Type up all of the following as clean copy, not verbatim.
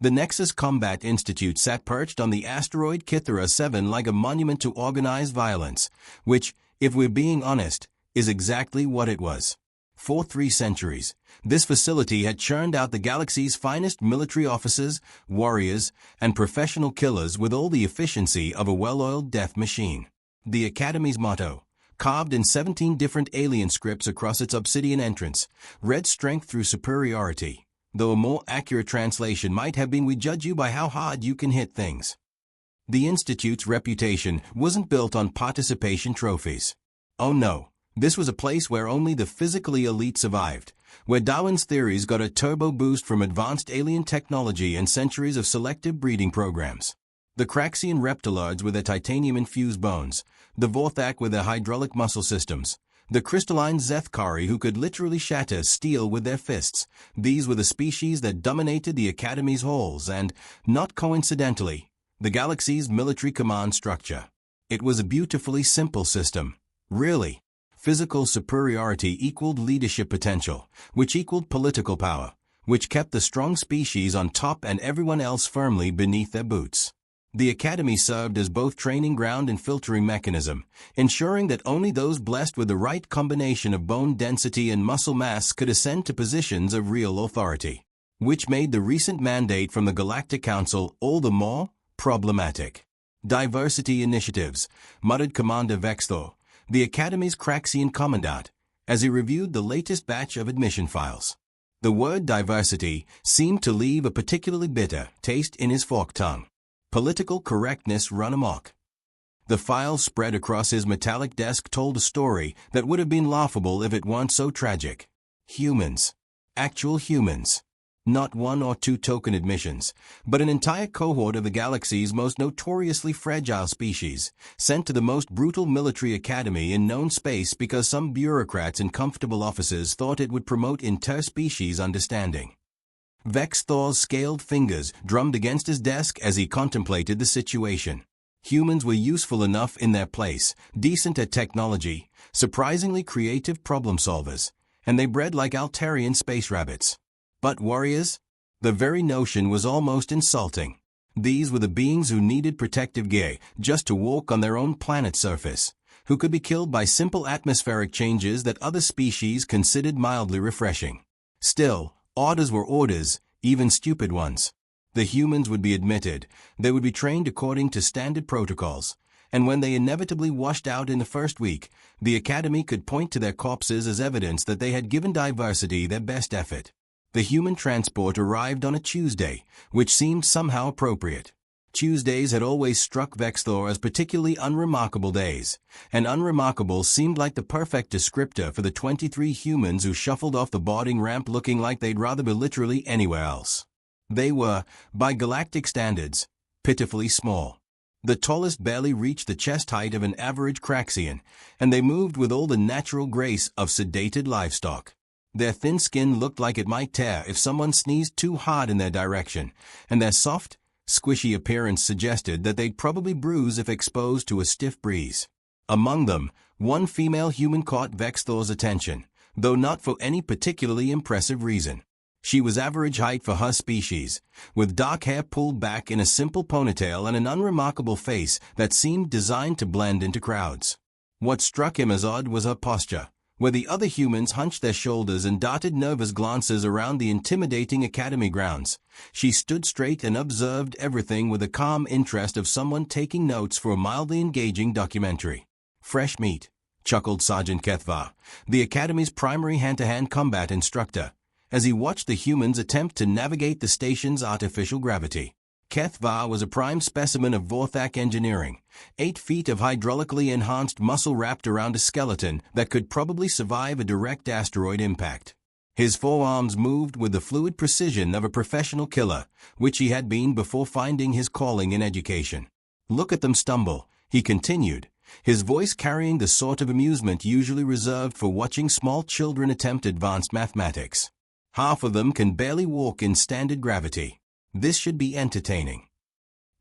The Nexus Combat Institute sat perched on the asteroid Keth'var 7 like a monument to organized violence, which, if we're being honest, is exactly what it was. For 3 centuries, this facility had churned out the galaxy's finest military officers, warriors, and professional killers with all the efficiency of a well-oiled death machine. The Academy's motto, carved in 17 different alien scripts across its obsidian entrance, read strength through superiority, though a more accurate translation might have been we judge you by how hard you can hit things. The Institute's reputation wasn't built on participation trophies. Oh no, this was a place where only the physically elite survived, where Darwin's theories got a turbo boost from advanced alien technology and centuries of selective breeding programs. The Craxian reptiloids with their titanium-infused bones, the Vorthak with their hydraulic muscle systems, the crystalline Zethkari who could literally shatter steel with their fists. These were the species that dominated the Academy's halls and, not coincidentally, the galaxy's military command structure. It was a beautifully simple system. Really. Physical superiority equaled leadership potential, which equaled political power, which kept the strong species on top and everyone else firmly beneath their boots. The Academy served as both training ground and filtering mechanism, ensuring that only those blessed with the right combination of bone density and muscle mass could ascend to positions of real authority, which made the recent mandate from the Galactic Council all the more problematic. Diversity initiatives, muttered Commander Vexthor, the Academy's Craxian commandant, as he reviewed the latest batch of admission files. The word diversity seemed to leave a particularly bitter taste in his forked tongue. Political correctness run amok. The files spread across his metallic desk told a story that would have been laughable if it weren't so tragic. Humans. Actual humans. Not 1 or 2 token admissions, but an entire cohort of the galaxy's most notoriously fragile species, sent to the most brutal military academy in known space because some bureaucrats in comfortable offices thought it would promote interspecies understanding. Vexthor's scaled fingers drummed against his desk as he contemplated the situation. Humans were useful enough in their place, decent at technology, surprisingly creative problem solvers, and they bred like Altarian space rabbits. But warriors? The very notion was almost insulting. These were the beings who needed protective gear just to walk on their own planet's surface, who could be killed by simple atmospheric changes that other species considered mildly refreshing. Still, orders were orders, even stupid ones. The humans would be admitted, they would be trained according to standard protocols, and when they inevitably washed out in the first week, the Academy could point to their corpses as evidence that they had given diversity their best effort. The human transport arrived on a Tuesday, which seemed somehow appropriate. Tuesdays had always struck Vexthor as particularly unremarkable days, and unremarkable seemed like the perfect descriptor for the 23 humans who shuffled off the boarding ramp looking like they'd rather be literally anywhere else. They were, by galactic standards, pitifully small. The tallest barely reached the chest height of an average Craxian, and they moved with all the natural grace of sedated livestock. Their thin skin looked like it might tear if someone sneezed too hard in their direction, and their soft, squishy appearance suggested that they'd probably bruise if exposed to a stiff breeze. Among them, one female human caught Vexthor's attention, though not for any particularly impressive reason. She was average height for her species, with dark hair pulled back in a simple ponytail and an unremarkable face that seemed designed to blend into crowds. What struck him as odd was her posture, where the other humans hunched their shoulders and darted nervous glances around the intimidating Academy grounds. She stood straight and observed everything with the calm interest of someone taking notes for a mildly engaging documentary. Fresh meat, chuckled Sergeant Keth'var, the Academy's primary hand-to-hand combat instructor, as he watched the humans attempt to navigate the station's artificial gravity. Keth'var was a prime specimen of Vorthak engineering, 8 feet of hydraulically enhanced muscle wrapped around a skeleton that could probably survive a direct asteroid impact. His forearms moved with the fluid precision of a professional killer, which he had been before finding his calling in education. Look at them stumble, he continued, his voice carrying the sort of amusement usually reserved for watching small children attempt advanced mathematics. Half of them can barely walk in standard gravity. This should be entertaining.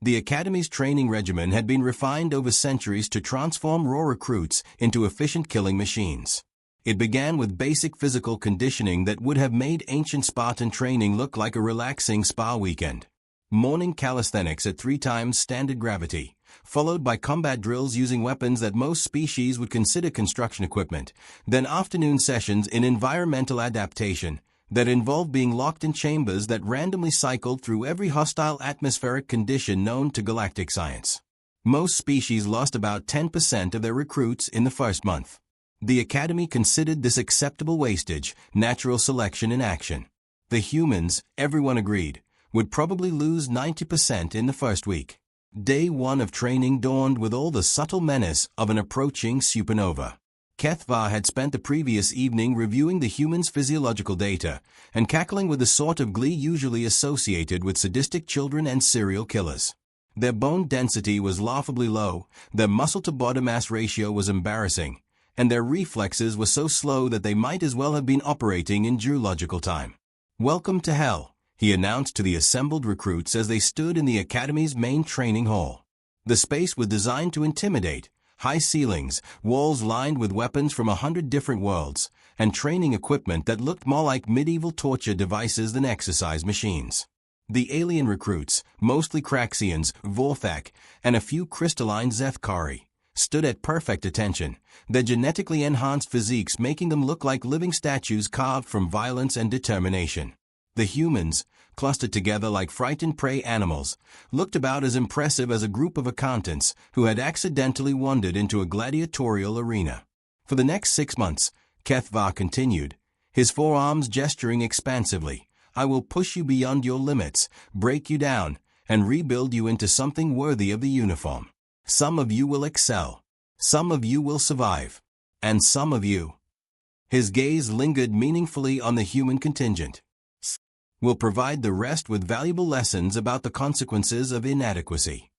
The Academy's training regimen had been refined over centuries to transform raw recruits into efficient killing machines. It began with basic physical conditioning that would have made ancient Spartan training look like a relaxing spa weekend. Morning calisthenics at 3 times standard gravity, followed by combat drills using weapons that most species would consider construction equipment, then afternoon sessions in environmental adaptation that involved being locked in chambers that randomly cycled through every hostile atmospheric condition known to galactic science. Most species lost about 10% of their recruits in the first month. The Academy considered this acceptable wastage, natural selection in action. The humans, everyone agreed, would probably lose 90% in the first week. Day 1 of training dawned with all the subtle menace of an approaching supernova. Keth'var had spent the previous evening reviewing the humans' physiological data and cackling with the sort of glee usually associated with sadistic children and serial killers. Their bone density was laughably low, their muscle-to-body mass ratio was embarrassing, and their reflexes were so slow that they might as well have been operating in geological time. "Welcome to hell," he announced to the assembled recruits as they stood in the Academy's main training hall. The space was designed to intimidate, high ceilings, walls lined with weapons from 100 different worlds, and training equipment that looked more like medieval torture devices than exercise machines. The alien recruits, mostly Craxians, Vorthak, and a few crystalline Zethkari, stood at perfect attention, their genetically enhanced physiques making them look like living statues carved from violence and determination. The humans, clustered together like frightened prey animals, looked about as impressive as a group of accountants who had accidentally wandered into a gladiatorial arena. For the next 6 months, Keth'var continued, his forearms gesturing expansively, "I will push you beyond your limits, break you down, and rebuild you into something worthy of the uniform. Some of you will excel. Some of you will survive. And some of you." His gaze lingered meaningfully on the human contingent. "Will provide the rest with valuable lessons about the consequences of inadequacy."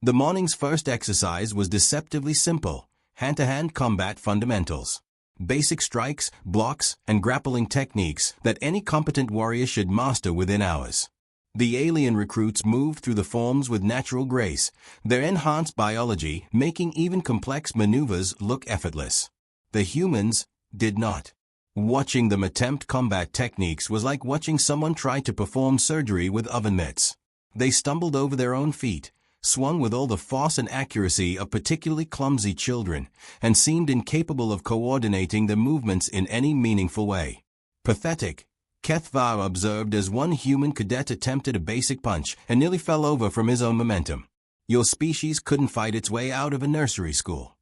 The morning's first exercise was deceptively simple, hand-to-hand combat fundamentals. Basic strikes, blocks, and grappling techniques that any competent warrior should master within hours. The alien recruits moved through the forms with natural grace, their enhanced biology making even complex maneuvers look effortless. The humans did not. Watching them attempt combat techniques was like watching someone try to perform surgery with oven mitts. They stumbled over their own feet, swung with all the force and accuracy of particularly clumsy children, and seemed incapable of coordinating their movements in any meaningful way. "Pathetic," Keth'var observed as one human cadet attempted a basic punch and nearly fell over from his own momentum. "Your species couldn't fight its way out of a nursery school."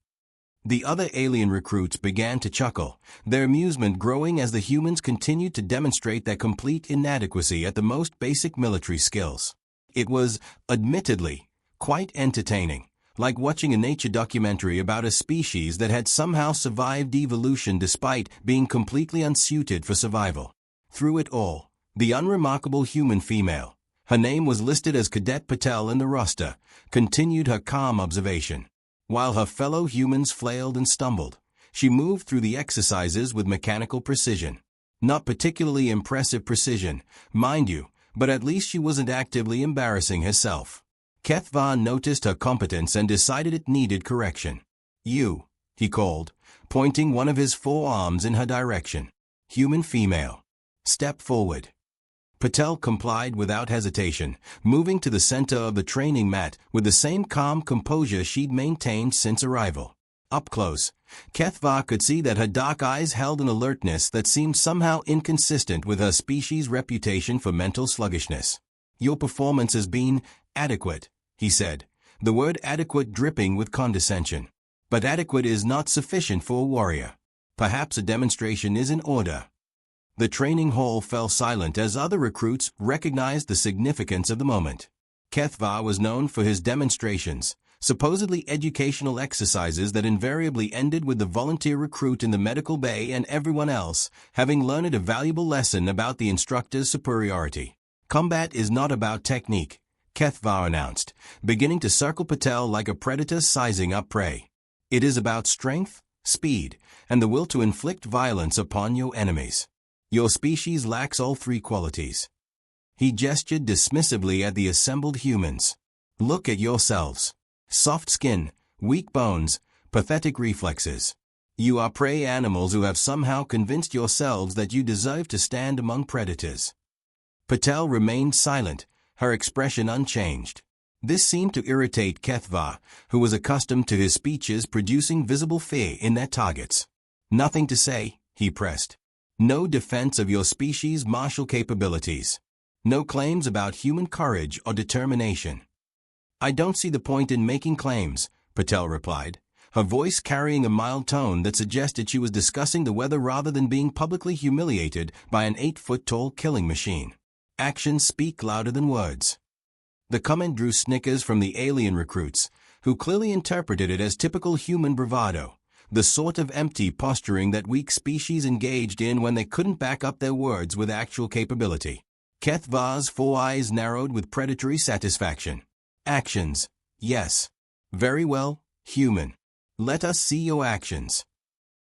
The other alien recruits began to chuckle, their amusement growing as the humans continued to demonstrate their complete inadequacy at the most basic military skills. It was, admittedly, quite entertaining, like watching a nature documentary about a species that had somehow survived evolution despite being completely unsuited for survival. Through it all, the unremarkable human female, her name was listed as Cadet Patel in the roster, continued her calm observation. While her fellow humans flailed and stumbled, she moved through the exercises with mechanical precision. Not particularly impressive precision, mind you, but at least she wasn't actively embarrassing herself. Keth'var noticed her competence and decided it needed correction. "You," he called, pointing one of his forearms in her direction. "Human female. Step forward." Patel complied without hesitation, moving to the center of the training mat with the same calm composure she'd maintained since arrival. Up close, Keth'var could see that her dark eyes held an alertness that seemed somehow inconsistent with her species' reputation for mental sluggishness. "Your performance has been adequate," he said, the word adequate dripping with condescension. "But adequate is not sufficient for a warrior. Perhaps a demonstration is in order." The training hall fell silent as other recruits recognized the significance of the moment. Keth'var was known for his demonstrations, supposedly educational exercises that invariably ended with the volunteer recruit in the medical bay and everyone else having learned a valuable lesson about the instructor's superiority. "Combat is not about technique," Keth'var announced, beginning to circle Patel like a predator sizing up prey. "It is about strength, speed, and the will to inflict violence upon your enemies. Your species lacks all 3 qualities." He gestured dismissively at the assembled humans. "Look at yourselves. Soft skin, weak bones, pathetic reflexes. You are prey animals who have somehow convinced yourselves that you deserve to stand among predators." Patel remained silent, her expression unchanged. This seemed to irritate Keth'var, who was accustomed to his speeches producing visible fear in their targets. "Nothing to say," he pressed. "No defense of your species' martial capabilities. No claims about human courage or determination." "I don't see the point in making claims," Patel replied, her voice carrying a mild tone that suggested she was discussing the weather rather than being publicly humiliated by an 8-foot-tall killing machine. "Actions speak louder than words." The comment drew snickers from the alien recruits, who clearly interpreted it as typical human bravado, the sort of empty posturing that weak species engaged in when they couldn't back up their words with actual capability. Keth'var's 4 eyes narrowed with predatory satisfaction. "Actions. Yes. Very well, human. Let us see your actions."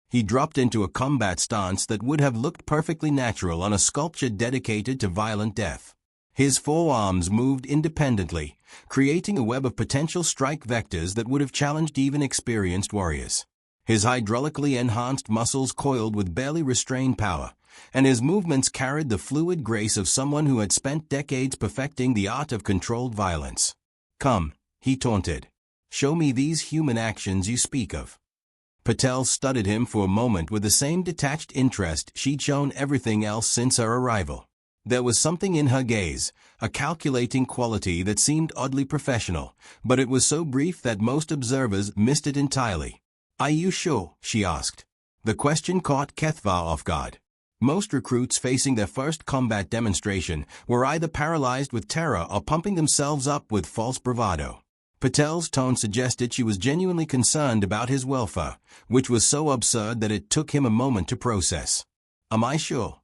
He dropped into a combat stance that would have looked perfectly natural on a sculpture dedicated to violent death. His forearms moved independently, creating a web of potential strike vectors that would have challenged even experienced warriors. His hydraulically enhanced muscles coiled with barely restrained power, and his movements carried the fluid grace of someone who had spent decades perfecting the art of controlled violence. "Come," he taunted. "Show me these human actions you speak of." Patel studied him for a moment with the same detached interest she'd shown everything else since her arrival. There was something in her gaze, a calculating quality that seemed oddly professional, but it was so brief that most observers missed it entirely. "Are you sure?" she asked. The question caught Keth'var off guard. Most recruits facing their first combat demonstration were either paralyzed with terror or pumping themselves up with false bravado. Patel's tone suggested she was genuinely concerned about his welfare, which was so absurd that it took him a moment to process. "Am I sure?"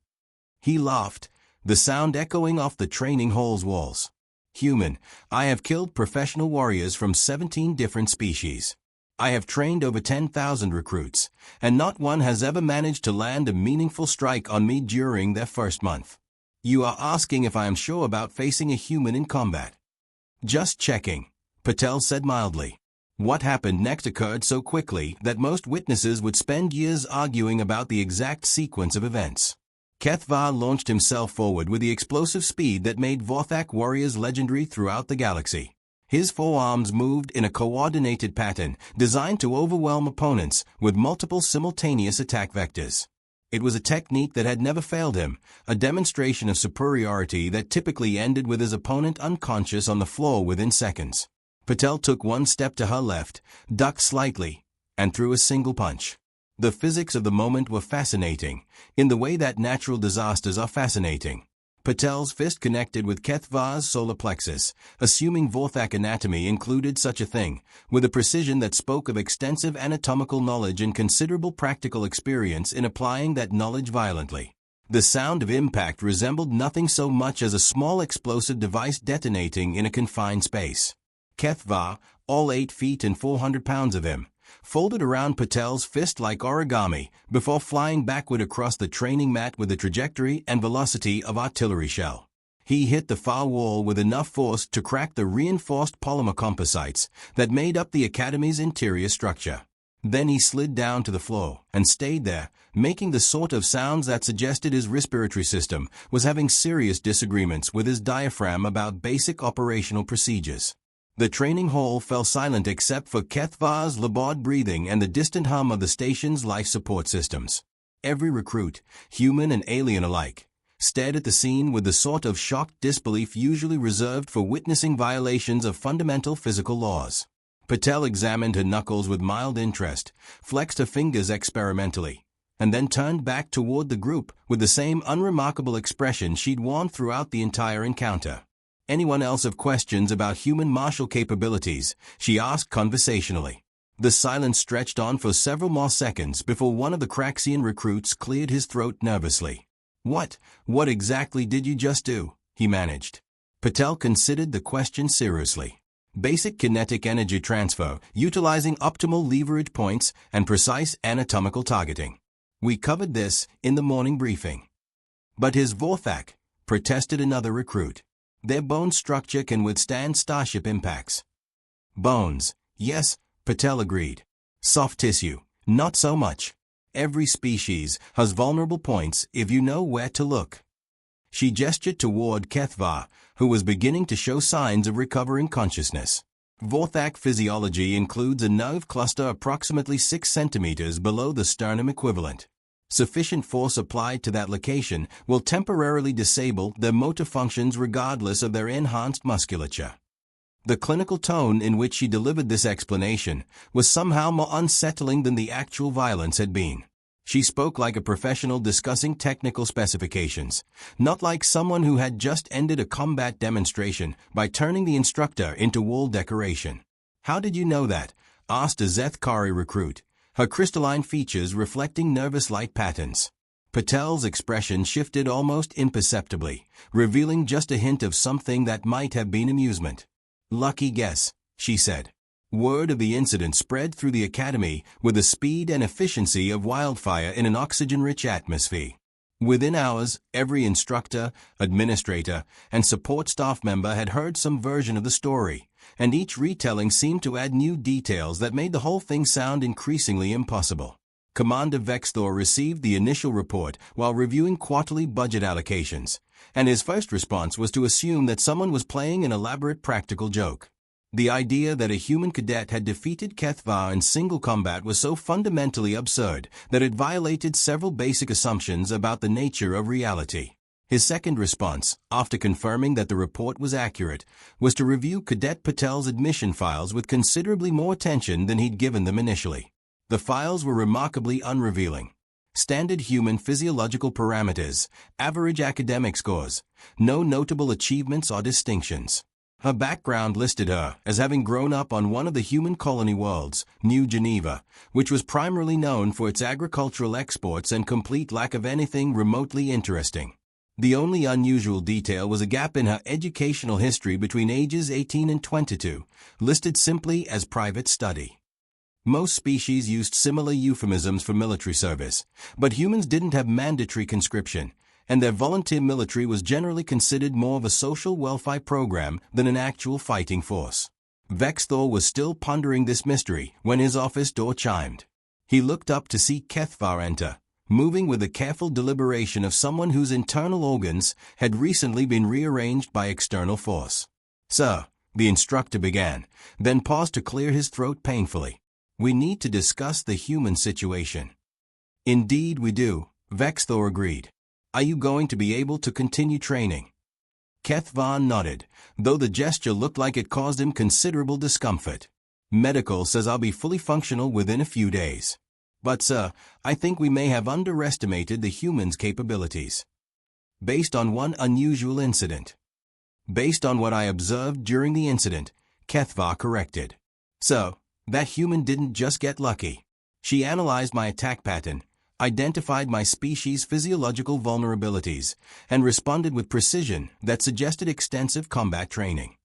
He laughed, the sound echoing off the training hall's walls. "Human, I have killed professional warriors from 17 different species. I have trained over 10,000 recruits, and not one has ever managed to land a meaningful strike on me during their first month. You are asking if I am sure about facing a human in combat." "Just checking," Patel said mildly. What happened next occurred so quickly that most witnesses would spend years arguing about the exact sequence of events. Keth'var launched himself forward with the explosive speed that made Vorthak warriors legendary throughout the galaxy. His forearms moved in a coordinated pattern designed to overwhelm opponents with multiple simultaneous attack vectors. It was a technique that had never failed him, a demonstration of superiority that typically ended with his opponent unconscious on the floor within seconds. Patel took one step to her left, ducked slightly, and threw a single punch. The physics of the moment were fascinating, in the way that natural disasters are fascinating. Patel's fist connected with Keth'var's solar plexus, assuming Vorthak anatomy included such a thing, with a precision that spoke of extensive anatomical knowledge and considerable practical experience in applying that knowledge violently. The sound of impact resembled nothing so much as a small explosive device detonating in a confined space. Keth'var, all 8 feet and 400 pounds of him, folded around Patel's fist like origami before flying backward across the training mat with the trajectory and velocity of artillery shell. He hit the far wall with enough force to crack the reinforced polymer composites that made up the Academy's interior structure. Then he slid down to the floor and stayed there, making the sort of sounds that suggested his respiratory system was having serious disagreements with his diaphragm about basic operational procedures. The training hall fell silent except for Keth'var's labored breathing and the distant hum of the station's life support systems. Every recruit, human and alien alike, stared at the scene with the sort of shocked disbelief usually reserved for witnessing violations of fundamental physical laws. Patel examined her knuckles with mild interest, flexed her fingers experimentally, and then turned back toward the group with the same unremarkable expression she'd worn throughout the entire encounter. "Anyone else have questions about human martial capabilities?" she asked conversationally. The silence stretched on for several more seconds before one of the Craxian recruits cleared his throat nervously. What exactly did you just do?" he managed. Patel considered the question seriously. "Basic kinetic energy transfer, utilizing optimal leverage points and precise anatomical targeting. We covered this in the morning briefing." "But his Vorthak," protested another recruit. "Their bone structure can withstand starship impacts." "Bones, yes," Patel agreed. "Soft tissue, not so much. Every species has vulnerable points if you know where to look." She gestured toward Keth'var, who was beginning to show signs of recovering consciousness. Vorthak physiology includes a nerve cluster approximately 6 centimeters below the sternum equivalent. Sufficient force applied to that location will temporarily disable their motor functions regardless of their enhanced musculature. The clinical tone in which she delivered this explanation was somehow more unsettling than the actual violence had been. She spoke like a professional discussing technical specifications, not like someone who had just ended a combat demonstration by turning the instructor into wall decoration. "How did you know that?" asked a Zethkari recruit, her crystalline features reflecting nervous light patterns. Patel's expression shifted almost imperceptibly, revealing just a hint of something that might have been amusement. "Lucky guess," she said. Word of the incident spread through the academy with the speed and efficiency of wildfire in an oxygen-rich atmosphere. Within hours, every instructor, administrator, and support staff member had heard some version of the story, and each retelling seemed to add new details that made the whole thing sound increasingly impossible. Commander Vexthor received the initial report while reviewing quarterly budget allocations, and his first response was to assume that someone was playing an elaborate practical joke. The idea that a human cadet had defeated Keth'var in single combat was so fundamentally absurd that it violated several basic assumptions about the nature of reality. His second response, after confirming that the report was accurate, was to review Cadet Patel's admission files with considerably more attention than he'd given them initially. The files were remarkably unrevealing. Standard human physiological parameters, average academic scores, no notable achievements or distinctions. Her background listed her as having grown up on one of the human colony worlds, New Geneva, which was primarily known for its agricultural exports and complete lack of anything remotely interesting. The only unusual detail was a gap in her educational history between ages 18 and 22, listed simply as private study. Most species used similar euphemisms for military service, but humans didn't have mandatory conscription, and their volunteer military was generally considered more of a social welfare program than an actual fighting force. Vexthor was still pondering this mystery when his office door chimed. He looked up to see Keth'var enter, moving with the careful deliberation of someone whose internal organs had recently been rearranged by external force. "Sir," the instructor began, then paused to clear his throat painfully. "We need to discuss the human situation." "Indeed we do," Vexthor agreed. "Are you going to be able to continue training?" Keth'var nodded, though the gesture looked like it caused him considerable discomfort. "Medical says I'll be fully functional within a few days. But sir, I think we may have underestimated the human's capabilities." "Based on one unusual incident." "Based on what I observed during the incident," Keth'var corrected. "So, that human didn't just get lucky. She analyzed my attack pattern, identified my species' physiological vulnerabilities, and responded with precision that suggested extensive combat training."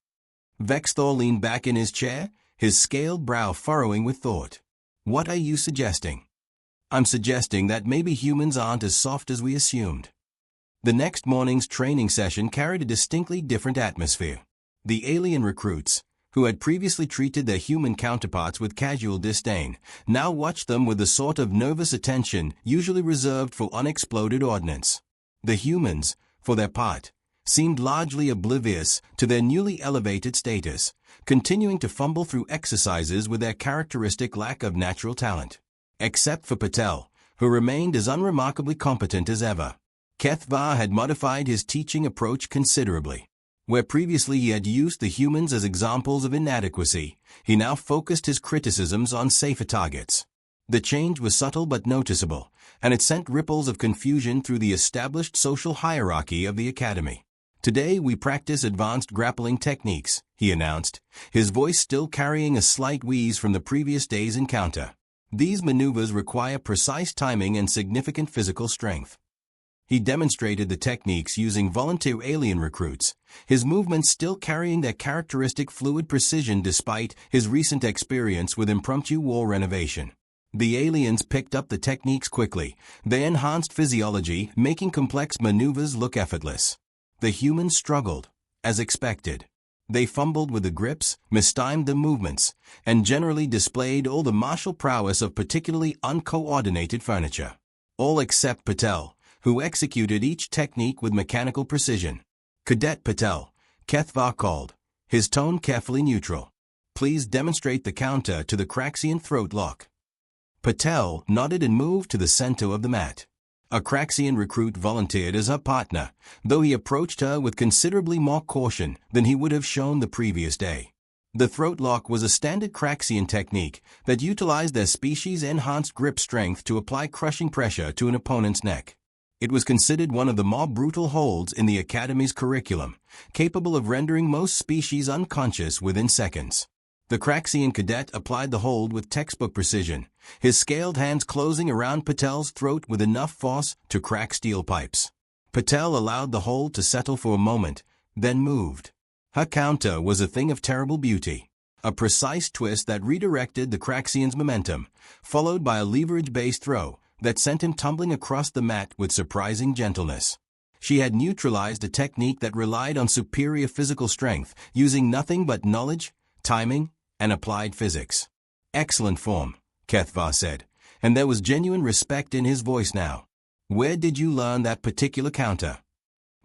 Vexthor leaned back in his chair, his scaled brow furrowing with thought. "What are you suggesting?" "I'm suggesting that maybe humans aren't as soft as we assumed." The next morning's training session carried a distinctly different atmosphere. The alien recruits, who had previously treated their human counterparts with casual disdain, now watched them with the sort of nervous attention usually reserved for unexploded ordnance. The humans, for their part, seemed largely oblivious to their newly elevated status, continuing to fumble through exercises with their characteristic lack of natural talent. Except for Patel, who remained as unremarkably competent as ever. Keth'var had modified his teaching approach considerably. Where previously he had used the humans as examples of inadequacy, he now focused his criticisms on safer targets. The change was subtle but noticeable, and it sent ripples of confusion through the established social hierarchy of the academy. "Today we practice advanced grappling techniques," he announced, his voice still carrying a slight wheeze from the previous day's encounter. "These maneuvers require precise timing and significant physical strength." He demonstrated the techniques using volunteer alien recruits, his movements still carrying their characteristic fluid precision despite his recent experience with impromptu war renovation. The aliens picked up the techniques quickly, their enhanced physiology making complex maneuvers look effortless. The humans struggled, as expected. They fumbled with the grips, mistimed the movements, and generally displayed all the martial prowess of particularly uncoordinated furniture. All except Patel, who executed each technique with mechanical precision. Cadet Patel, Keth'var called, his tone carefully neutral. Please demonstrate the counter to the Craxian throat lock. Patel nodded and moved to the center of the mat. A Craxian recruit volunteered as her partner, though he approached her with considerably more caution than he would have shown the previous day. The throat lock was a standard Craxian technique that utilized their species-enhanced grip strength to apply crushing pressure to an opponent's neck. It was considered one of the more brutal holds in the Academy's curriculum, capable of rendering most species unconscious within seconds. The Craxian cadet applied the hold with textbook precision, his scaled hands closing around Patel's throat with enough force to crack steel pipes. Patel allowed the hold to settle for a moment, then moved. Her counter was a thing of terrible beauty. A precise twist that redirected the Craxian's momentum, followed by a leverage-based throw that sent him tumbling across the mat with surprising gentleness. She had neutralized a technique that relied on superior physical strength, using nothing but knowledge, timing, and applied physics. Excellent form, Keth'var said, and there was genuine respect in his voice now. Where did you learn that particular counter?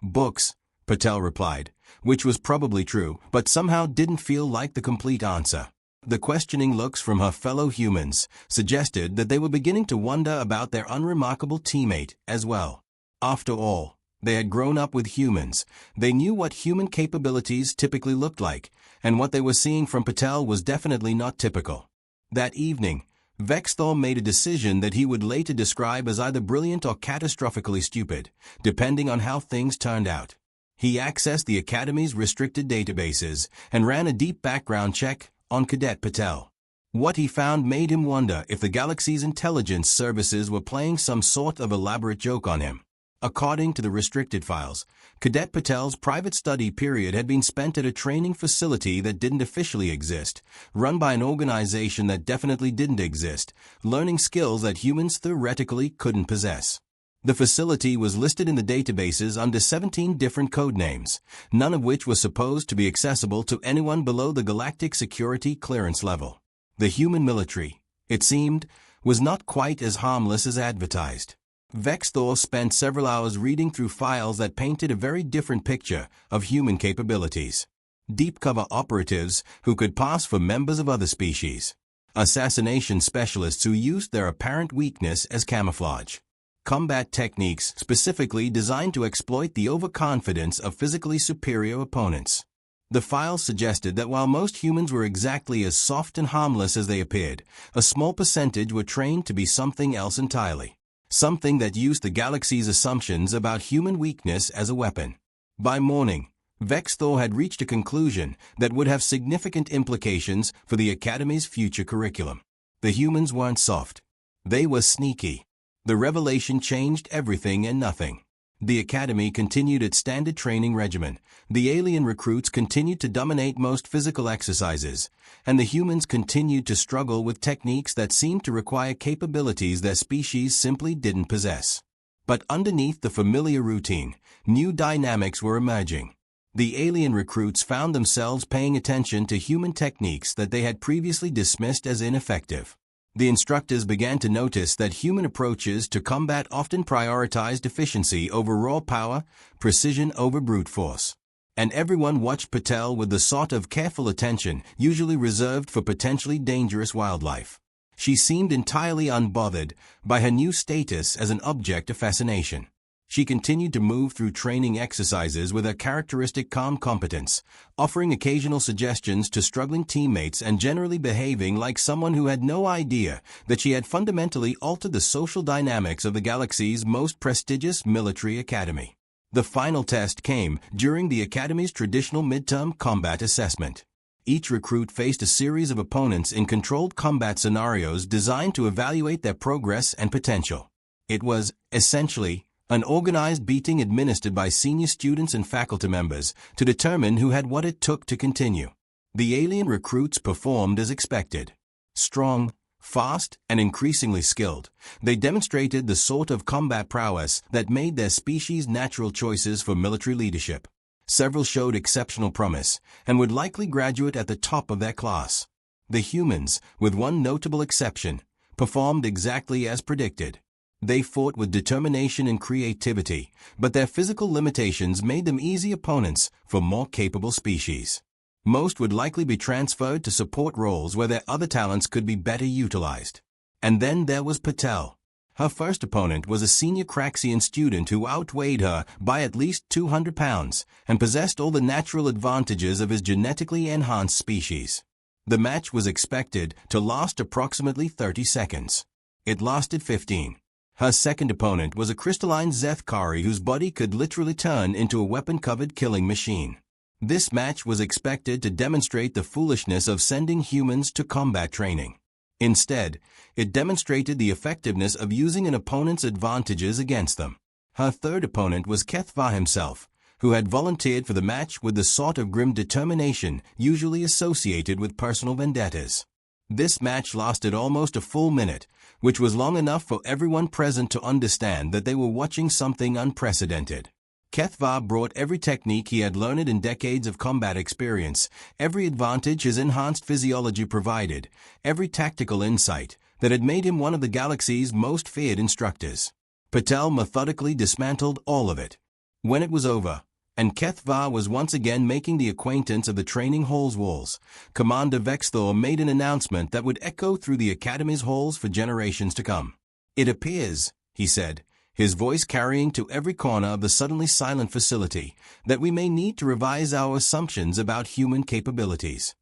Books, Patel replied, which was probably true, but somehow didn't feel like the complete answer. The questioning looks from her fellow humans suggested that they were beginning to wonder about their unremarkable teammate as well. After all, they had grown up with humans. They knew what human capabilities typically looked like, and what they were seeing from Patel was definitely not typical. That evening, Vexthor made a decision that he would later describe as either brilliant or catastrophically stupid, depending on how things turned out. He accessed the Academy's restricted databases and ran a deep background check on Cadet Patel. What he found made him wonder if the galaxy's intelligence services were playing some sort of elaborate joke on him. According to the restricted files, Cadet Patel's private study period had been spent at a training facility that didn't officially exist, run by an organization that definitely didn't exist, learning skills that humans theoretically couldn't possess. The facility was listed in the databases under 17 different code names, none of which was supposed to be accessible to anyone below the Galactic security clearance level. The human military, it seemed, was not quite as harmless as advertised. Vexthor spent several hours reading through files that painted a very different picture of human capabilities. Deep cover operatives who could pass for members of other species. Assassination specialists who used their apparent weakness as camouflage. Combat techniques specifically designed to exploit the overconfidence of physically superior opponents. The files suggested that while most humans were exactly as soft and harmless as they appeared, a small percentage were trained to be something else entirely. Something that used the galaxy's assumptions about human weakness as a weapon. By morning, Vexthor had reached a conclusion that would have significant implications for the Academy's future curriculum. The humans weren't soft. They were sneaky. The revelation changed everything and nothing. The Academy continued its standard training regimen. The alien recruits continued to dominate most physical exercises, and the humans continued to struggle with techniques that seemed to require capabilities their species simply didn't possess. But underneath the familiar routine, new dynamics were emerging. The alien recruits found themselves paying attention to human techniques that they had previously dismissed as ineffective. The instructors began to notice that human approaches to combat often prioritized efficiency over raw power, precision over brute force. And everyone watched Patel with the sort of careful attention usually reserved for potentially dangerous wildlife. She seemed entirely unbothered by her new status as an object of fascination. She continued to move through training exercises with her characteristic calm competence, offering occasional suggestions to struggling teammates and generally behaving like someone who had no idea that she had fundamentally altered the social dynamics of the galaxy's most prestigious military academy. The final test came during the Academy's traditional midterm combat assessment. Each recruit faced a series of opponents in controlled combat scenarios designed to evaluate their progress and potential. It was, essentially, an organized beating administered by senior students and faculty members to determine who had what it took to continue. The alien recruits performed as expected. Strong, fast, and increasingly skilled, they demonstrated the sort of combat prowess that made their species' natural choices for military leadership. Several showed exceptional promise and would likely graduate at the top of their class. The humans, with one notable exception, performed exactly as predicted. They fought with determination and creativity, but their physical limitations made them easy opponents for more capable species. Most would likely be transferred to support roles where their other talents could be better utilized. And then there was Patel. Her first opponent was a senior Craxian student who outweighed her by at least 200 pounds and possessed all the natural advantages of his genetically enhanced species. The match was expected to last approximately 30 seconds. It lasted 15. Her second opponent was a crystalline Zethkari whose body could literally turn into a weapon-covered killing machine. This match was expected to demonstrate the foolishness of sending humans to combat training. Instead, it demonstrated the effectiveness of using an opponent's advantages against them. Her third opponent was Keth'var himself, who had volunteered for the match with the sort of grim determination usually associated with personal vendettas. This match lasted almost a full minute, which was long enough for everyone present to understand that they were watching something unprecedented. Keth'var brought every technique he had learned in decades of combat experience, every advantage his enhanced physiology provided, every tactical insight that had made him one of the galaxy's most feared instructors. Patel methodically dismantled all of it. When it was over, and Keth'var was once again making the acquaintance of the training hall's walls, Commander Vexthor made an announcement that would echo through the Academy's halls for generations to come. "It appears," he said, his voice carrying to every corner of the suddenly silent facility, "that we may need to revise our assumptions about human capabilities."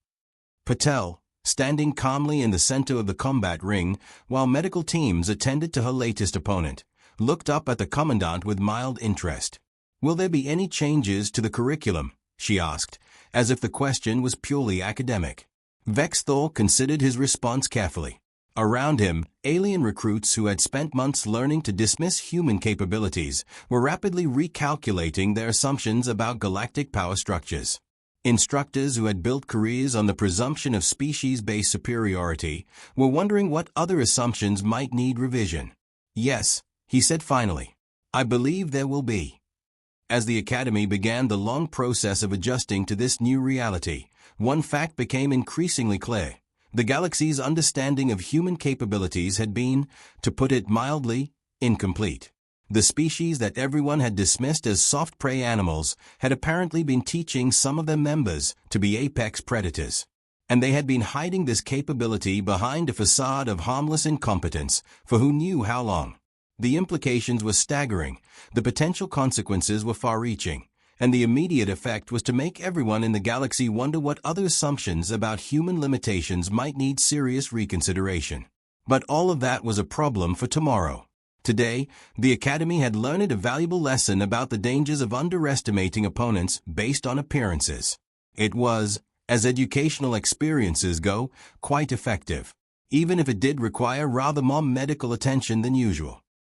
Patel, standing calmly in the center of the combat ring while medical teams attended to her latest opponent, looked up at the Commandant with mild interest. "Will there be any changes to the curriculum?" she asked, as if the question was purely academic. Vexthor considered his response carefully. Around him, alien recruits who had spent months learning to dismiss human capabilities were rapidly recalculating their assumptions about galactic power structures. Instructors who had built careers on the presumption of species-based superiority were wondering what other assumptions might need revision. "Yes," he said finally, "I believe there will be." As the Academy began the long process of adjusting to this new reality, one fact became increasingly clear. The galaxy's understanding of human capabilities had been, to put it mildly, incomplete. The species that everyone had dismissed as soft prey animals had apparently been teaching some of their members to be apex predators. And they had been hiding this capability behind a facade of harmless incompetence for who knew how long. The implications were staggering, the potential consequences were far-reaching, and the immediate effect was to make everyone in the galaxy wonder what other assumptions about human limitations might need serious reconsideration. But all of that was a problem for tomorrow. Today, the Academy had learned a valuable lesson about the dangers of underestimating opponents based on appearances. It was, as educational experiences go, quite effective, even if it did require rather more medical attention than usual.